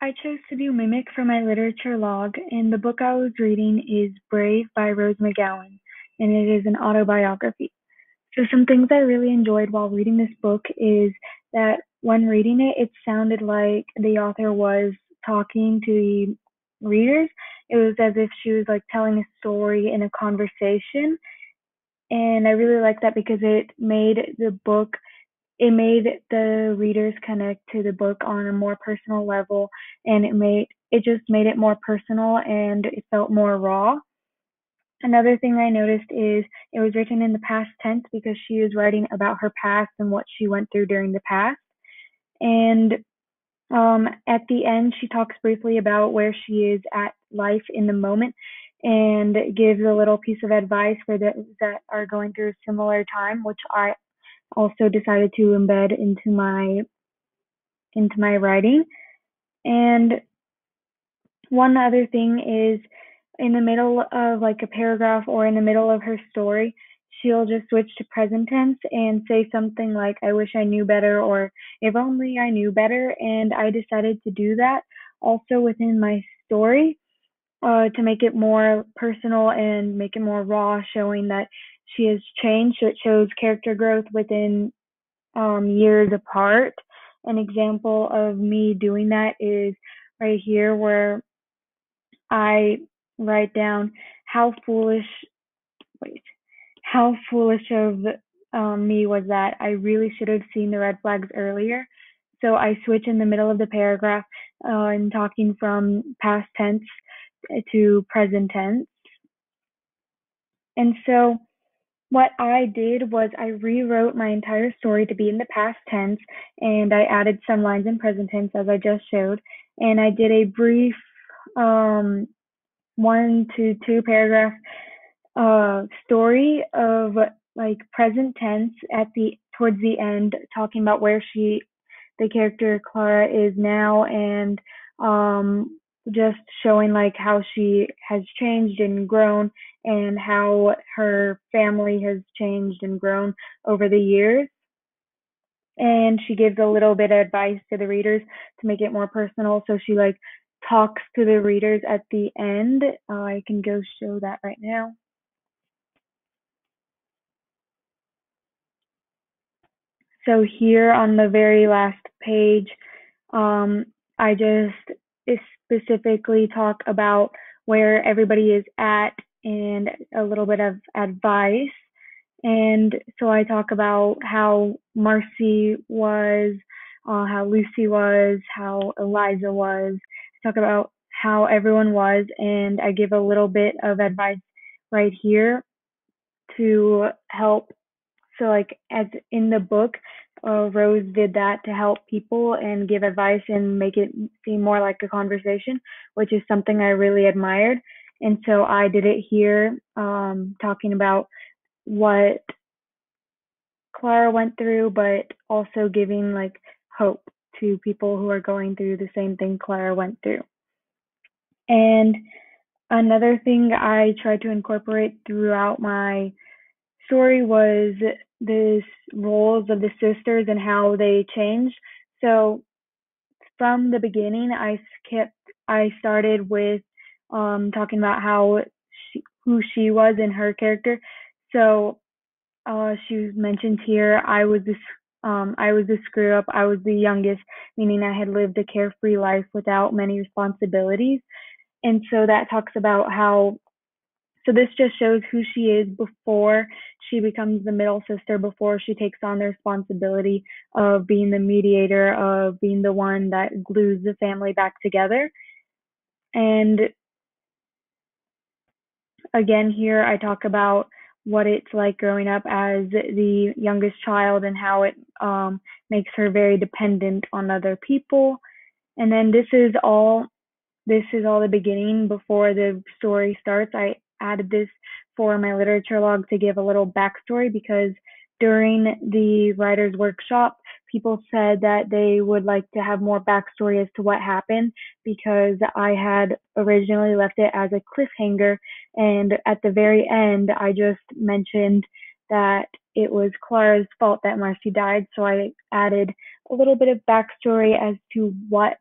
I chose to do Mimic for my literature log, and the book I was reading is Brave by Rose McGowan, and it is an autobiography. So, some things I really enjoyed while reading this book is that when reading it, it sounded like the author was talking to the readers. It was as if she was like telling a story in a conversation, and I really liked that because it made the readers connect to the book on a more personal level, and it just made it more personal and it felt more raw. Another thing I noticed is it was written in the past tense because she was writing about her past and what she went through during the past. And at the end, she talks briefly about where she is at life in the moment and gives a little piece of advice for those that are going through a similar time, which I also decided to embed into my writing. And one other thing is in the middle of like a paragraph or in the middle of her story, she'll just switch to present tense and say something like, I wish I knew better, or if only I knew better. And I decided to do that also within my story to make it more personal and make it more raw, showing that she has changed. So it shows character growth within years apart. An example of me doing that is right here where I write down how foolish, wait, how foolish of me was that. I really should have seen the red flags earlier. So I switch in the middle of the paragraph and talking from past tense to present tense. And so what I did was I rewrote my entire story to be in the past tense, and I added some lines in present tense as I just showed. And I did a brief 1 to 2 paragraph story of like present tense at the towards the end, talking about where the character Clara is now, and just showing like how she has changed and grown, and how her family has changed and grown over the years. And she gives a little bit of advice to the readers to make it more personal. So she like talks to the readers at the end. I can go show that right now. So here on the very last page, I just specifically talk about where everybody is at and a little bit of advice. And so I talk about how Marcy was, how Lucy was, how Eliza was. I talk about how everyone was, and I give a little bit of advice right here to help. So, like, as in the book, Rose did that to help people and give advice and make it seem more like a conversation, which is something I really admired. And so I did it here, talking about what Clara went through, but also giving like hope to people who are going through the same thing Clara went through. And another thing I tried to incorporate throughout my story was this roles of the sisters and how they changed. So from the beginning, I started with talking about who she was in her character. So she mentioned here, I was the screw up. I was the youngest, meaning I had lived a carefree life without many responsibilities. And so that talks about so this just shows who she is before she becomes the middle sister, before she takes on the responsibility of being the mediator, of being the one that glues the family back together. And again, here I talk about what it's like growing up as the youngest child and how it makes her very dependent on other people. And then this is all the beginning before the story starts. I added this for my literature log to give a little backstory because during the writer's workshop, people said that they would like to have more backstory as to what happened because I had originally left it as a cliffhanger. And at the very end, I just mentioned that it was Clara's fault that Marcy died. So I added a little bit of backstory as to what